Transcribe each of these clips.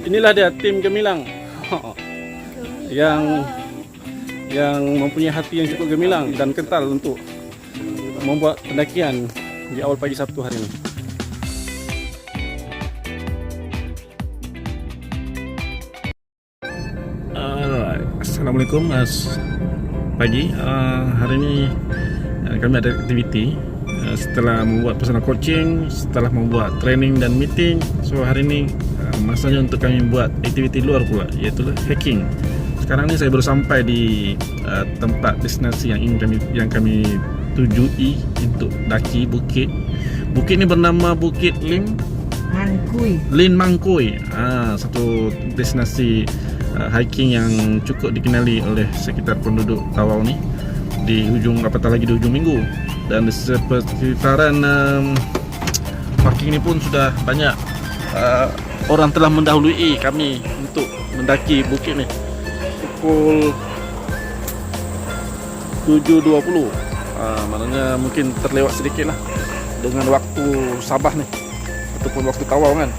inilah dia tim gemilang yang mempunyai hati yang cukup gemilang dan kental untuk membuat pendakian di awal pagi Sabtu hari ini. Assalamualaikum pagi. Hari ini kami ada aktiviti setelah membuat personal coaching, setelah membuat training dan meeting. So hari ini masanya untuk kami buat aktiviti luar pula, iaitu hiking. Sekarang ini saya baru sampai di tempat destinasi yang kami tujui untuk daki bukit. Bukit ini bernama Bukit Lin Mangkui. Satu destinasi hiking yang cukup dikenali oleh sekitar penduduk Tawau ni, di hujung, apatah lagi di hujung minggu. Dan di sekitaran parking ini pun sudah banyak orang telah mendahului kami untuk mendaki bukit ni. Pukul 7.20, maknanya mungkin terlewat sedikit lah dengan waktu Sabah ni ataupun waktu Tawau kan.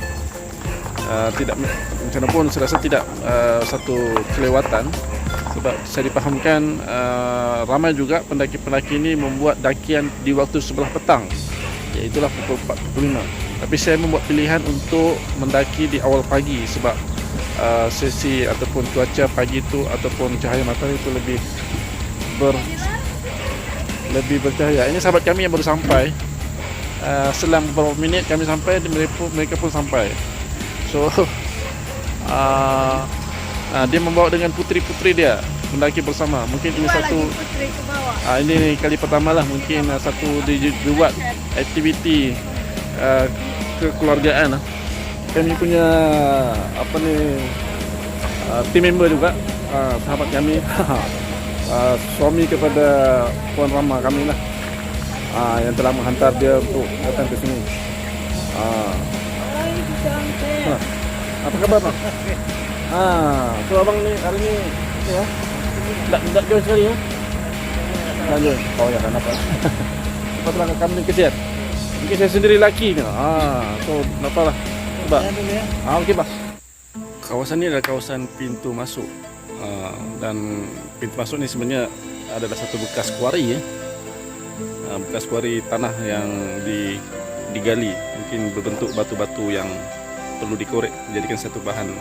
Tidak macam mana pun saya rasa tidak satu kelewatan, sebab saya dipahamkan ramai juga pendaki-pendaki ini membuat dakian di waktu sebelah petang, iaitulah pukul 4.45. Tapi saya membuat pilihan untuk mendaki di awal pagi sebab sesi ataupun cuaca pagi itu ataupun cahaya matahari itu lebih bercahaya. Ini sahabat kami yang baru sampai, selang beberapa minit kami sampai, mereka pun sampai. So dia membawa dengan putri-putri dia mendaki bersama. Mungkin ini satu ini kali pertama lah mungkin satu dibuat aktiviti kekeluargaan. Kami punya team member juga, sahabat kami, suami kepada Puan Rama kami lah, yang telah menghantar dia untuk datang ke sini. Apa kabar, Pak? So abang ni hari ni ya, tak join sekali ya? Tak join. Oh ya, kenapa? Lepas tu kami kejar. Mungkin saya sendiri laki kan. So kenapa lah? Sebab okey, Pak. Kawasan ni adalah kawasan pintu masuk. Dan pintu masuk ni sebenarnya adalah satu bekas kuari ya. Bekas kuari tanah yang digali, mungkin berbentuk batu-batu yang perlu dikorek menjadikan satu bahan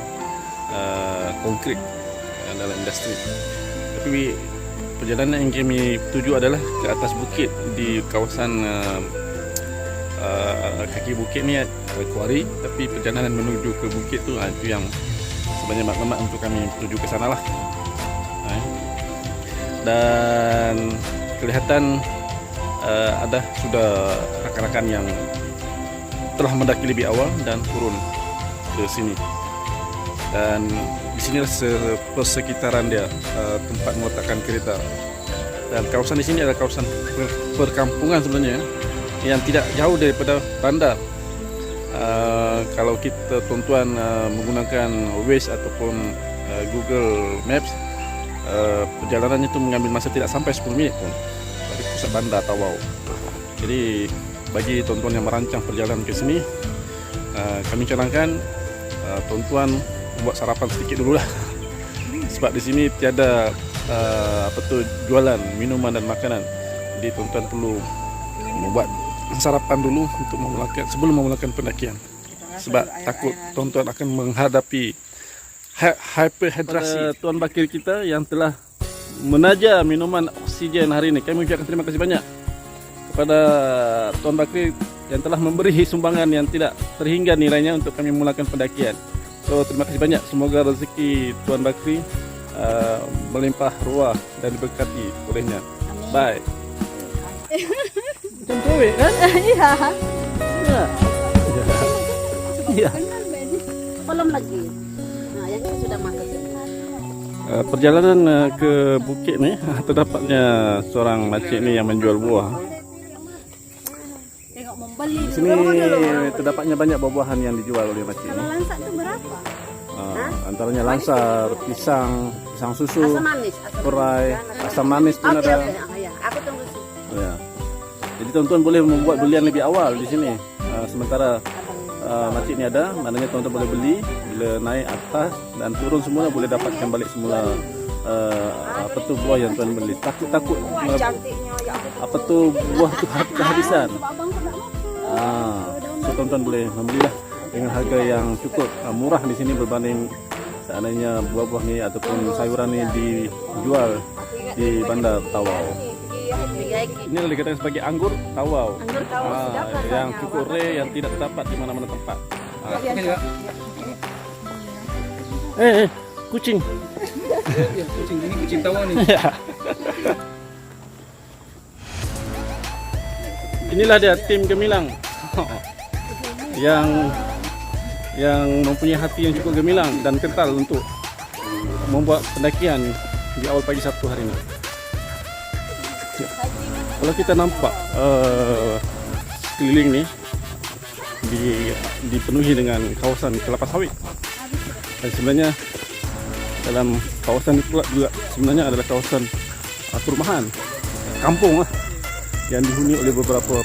konkrit dalam industri. Tapi perjalanan yang kami tuju adalah ke atas bukit di kawasan kaki bukit ni kuari, tapi perjalanan menuju ke bukit tu itu yang sebenarnya maklumat untuk kami tuju ke sana lah. Dan kelihatan ada sudah rakan-rakan yang telah mendaki lebih awal dan turun ke sini. Dan di sinilah persekitaran dia, tempat meletakkan kereta. Dan kawasan di sini adalah kawasan perkampungan sebenarnya, yang tidak jauh daripada bandar. Kalau kita tuan-tuan menggunakan Waze ataupun Google Maps, perjalanannya itu mengambil masa tidak sampai 10 minit pun dari pusat bandar Tawau. Jadi bagi tuan-tuan yang merancang perjalanan ke sini, kami cadangkan tuan-tuan buat sarapan sedikit dulu lah. Sebab di sini tiada jualan minuman dan makanan. Jadi tuan-tuan perlu membuat sarapan dulu untuk sebelum memulakan pendakian. Sebab takut tuan-tuan akan menghadapi hyperhidrasi. Tuan Bakir kita yang telah menaja minuman oksigen hari ini, kami ucapkan terima kasih banyak kepada Tuan Bakri yang telah memberi sumbangan yang tidak terhingga nilainya untuk kami memulakan pendakian. So terima kasih banyak. Semoga rezeki Tuan Bakri melimpah ruah dan diberkati olehnya. Bye. Cewek kan? Iya. Iya. Belum lagi. Nah, yang ini sudah masuk. Perjalanan ke bukit ni terdapatnya seorang makcik ni yang menjual buah. Tengok membeli. Di sini terdapatnya banyak buah-buahan yang dijual oleh makcik ni. Kalau langsak itu berapa? Antaranya langsar, pisang susu, Asam manis. perai, asam manis pun Oke, ada. ya, aku tunggu sih. Ya. Jadi tuan-tuan boleh membuat belian lebih awal di sini. Sementara makcik ni ada, maknanya tuan-tuan boleh beli. Bila naik atas dan turun semula boleh dapatkan balik semula apa tu buah yang tuan beli. Takut apa tu buah tu kehabisan. So tuan-tuan boleh membelilah dengan harga yang cukup murah di sini berbanding seandainya buah-buah ni ataupun sayuran ni dijual di bandar Tawau. Ini adalah dikatakan sebagai anggur Tawau. Anggur Tawau sedap rasanya. Yang cukup rare, yang tidak terdapat di mana-mana tempat. Kucing. Kucing ini kucing Tawau nih. Inilah dia tim gemilang. yang mempunyai hati yang cukup gemilang dan kental untuk membuat pendakian di awal pagi Sabtu hari ini. Kalau kita nampak sekeliling ni dipenuhi dengan kawasan kelapa sawit, dan sebenarnya dalam kawasan itu juga sebenarnya adalah kawasan perumahan kampung lah, yang dihuni oleh beberapa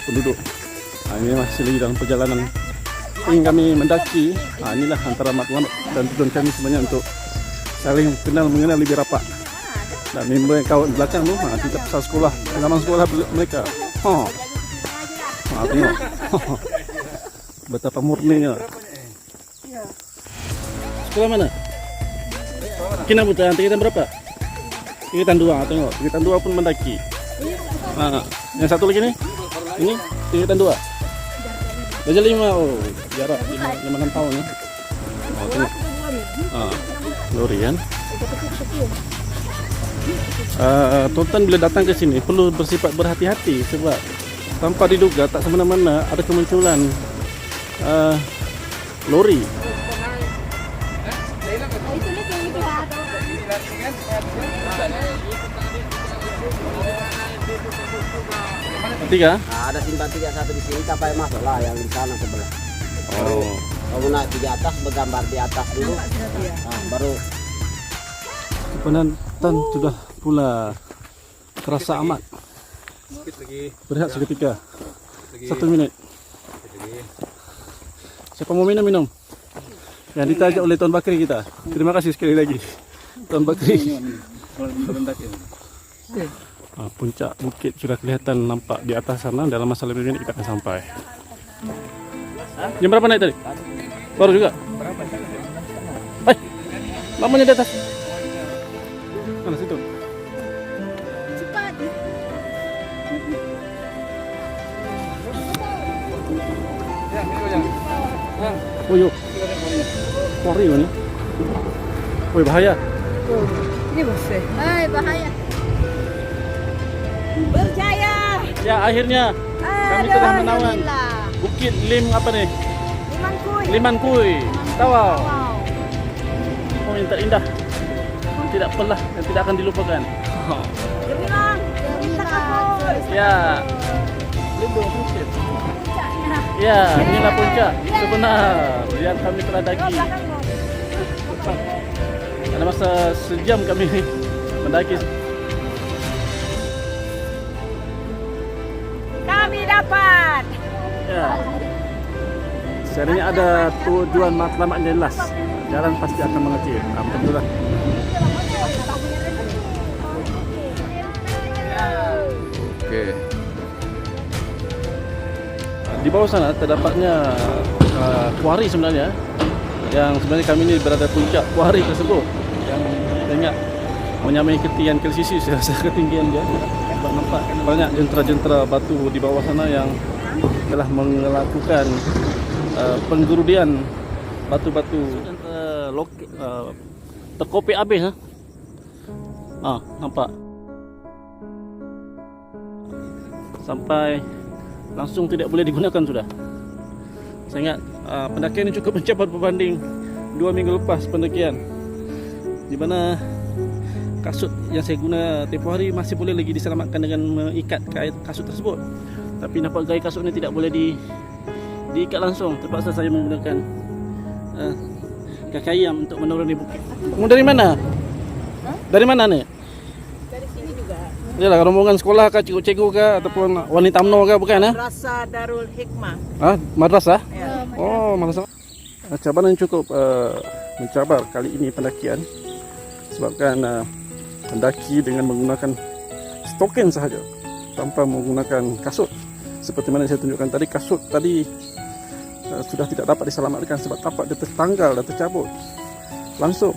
penduduk. Ini masih lagi dalam perjalanan ingin kami mendaki. Inilah antara matlamat dan tujuan kami sebenarnya untuk saling mengenal lebih rapat. Dan member yang kawan belakang tu kita pasal sekolah, pengalaman sekolah mereka. Tengok. Betapa murninya. Sekolah mana? Kinabutan, tingkatan berapa? Tingkatan 2, tengok. Tingkatan 2 pun mendaki. Yang satu lagi ni? Ini tingkatan 2. Darjah 5. Oh, jarak 5-6 tahun ya. Tengok. Lori kan? Tuan-tuan bila datang ke sini perlu bersifat berhati-hati sebab tanpa diduga tak semena-mena ada kemunculan lori. Tiga? Ada simpang 31 di sini, sampai masalah yang di sana sebelah. Oh. Kamu naik di atas, bergambar di atas dulu, baru. Penonton sudah pula terasa amat. Berehat seketika. 1 minit. Siapa mau minum? Yang ditajak oleh Tuan Bakri kita. Terima kasih sekali lagi Tuan Bakri. Puncak bukit sudah kelihatan nampak di atas sana. Dalam masa 5 minit kita akan sampai. Jam berapa naik tadi? Baru juga? Lamanya di atas. Mana situ? Cepat. Oh yuk. Kori ni. Woi bahaya. Ini bosnya. Hai, bahaya. Berjaya. Ya akhirnya kami telah menawan Bukit apa nih? Liman Kui. Tawau. Oh yang terindah. Tidak pernah dan tidak akan dilupakan. Gemilang. Ya. Lindung bukit. Ya, inilah puncak sebenar yang kami telah daki. Ada masa sejam kami mendaki. Kami dapat. Ya. Sebenarnya ada tujuan matlamat yang jelas. Jalan pasti akan mengecil. Alhamdulillah. Oke. Di bawah sana terdapatnya kuari sebenarnya. Yang sebenarnya kami ini berada puncak kuari tersebut. Yang banyak menyamai ketinggian Kelsius, ketinggian dia. Sebab nampak banyak jentera-jentera batu di bawah sana yang telah melakukan penggerudian batu-batu. Terkopek habis. Nampak. Sampai langsung tidak boleh digunakan sudah. Saya ingat pendakian ini cukup mencapai berbanding 2 minggu lepas pendakian, di mana kasut yang saya guna tempoh hari masih boleh lagi diselamatkan dengan mengikat kasut tersebut. Tapi nampak gaya kasut ini tidak boleh diikat langsung. Terpaksa saya menggunakan kaki ayam untuk menuruni bukit. Kamu dari mana? Dari mana nih? Dari sini juga. Yalah, rombongan sekolah kah, cikgu-cikgu kah, ataupun wanita UMNO kah, bukan? Rasa Darul Hikmah. Madrasah? Ya. Oh, madrasah. Cabaran yang cukup mencabar kali ini pendakian, sebabkan mendaki dengan menggunakan stokin sahaja, tanpa menggunakan kasut. Seperti mana saya tunjukkan tadi, kasut tadi sudah tidak dapat diselamatkan sebab tapak dia tertanggal dan tercabut langsung.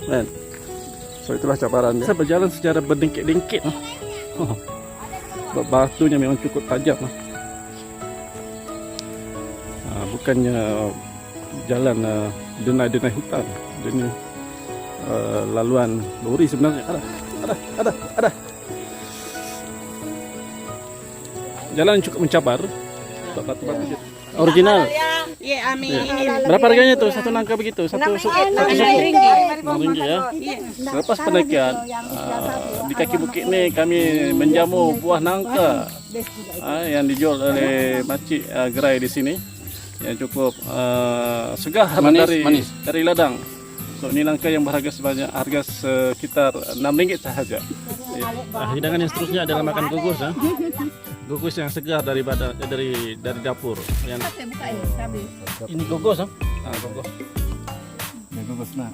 Man. So itulah cabarannya. Saya berjalan secara berdengkit-dengkit. Batunya memang cukup tajam. Bukannya jalan denai-denai hutan. Ini laluan lori sebenarnya. Ada. Jalan cukup mencabar. Batu-batu original. Ya, amin. Berapa harganya tuh satu nangka begitu? Satu suku RM6 ya. Selepas pendakian di kaki bukit ni kami menjamu buah nangka yang dijual oleh makcik gerai di sini, yang cukup segar dari ladang. So ini nangka yang berharga harga sekitar RM6 sahaja. Hidangan yang seterusnya adalah makan gugus. Gugus yang segar dari dapur. Yang ini gugus, gugus. Ya, bagus nah.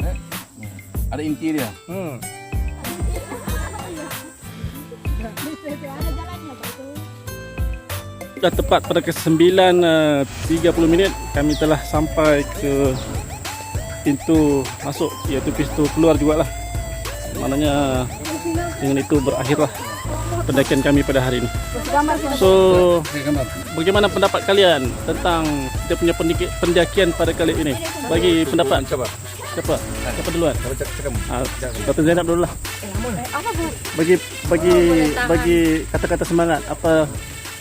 Ada inti dia. Sudah tepat pada ke 9.30 kami telah sampai ke pintu masuk, iaitu pintu keluar juga lah. Maknanya dengan itu berakhirlah pendakian kami pada hari ini. So, bagaimana pendapat kalian tentang kita punya pendakian pada kali ini? Bagi pendapat. Siapa duluan? Dr. Zainab dulu lah. Bagi kata-kata semangat, apa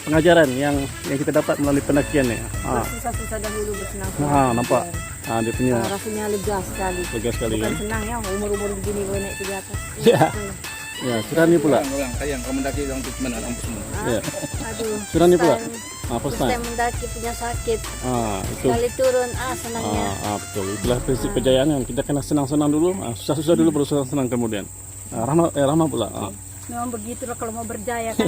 pengajaran yang kita dapat melalui pendakian ni? Susah-susah dahulu bersenang-senang. Nampak. Dia punya Rasanya lega sekali. Bukan Kan? Senang ya, umur-umur begini boleh naik ke atas. Ya, Surani pula. Orang sayang kamu mendaki orang tu mana orang semua. Ya. Aduh. Surani pula. First Saya time. mendaki punya sakit. Itu. Sekali turun, senangnya. Betul. Itulah prinsip kejayaan kan. Kita kena senang-senang dulu, susah-susah dulu baru senang kemudian. Rahma pula. Memang begitulah kalau mau berjaya kan.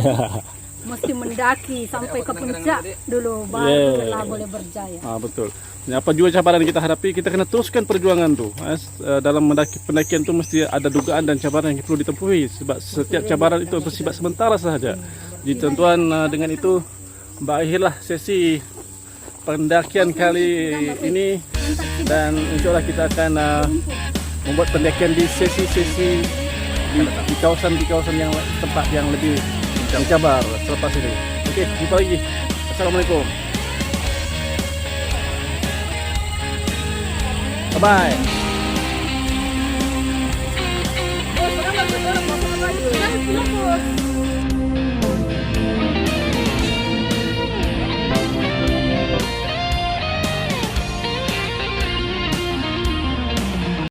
Mesti mendaki sampai ke puncak dulu barulah boleh berjaya. Betul. Apa juga cabaran yang kita hadapi, kita kena teruskan perjuangan tu. Dalam pendakian tu mesti ada dugaan dan cabaran yang perlu ditempuhi, sebab setiap cabaran itu bersifat sementara sahaja. Jadi tuan-tuan, dengan itu berakhirlah sesi pendakian kali ini, dan insyaAllah kita akan membuat pendakian di sesi-sesi di kawasan yang tempat yang lebih mencabar selepas ini. Okey, jumpa lagi. Assalamualaikum. Bye-bye.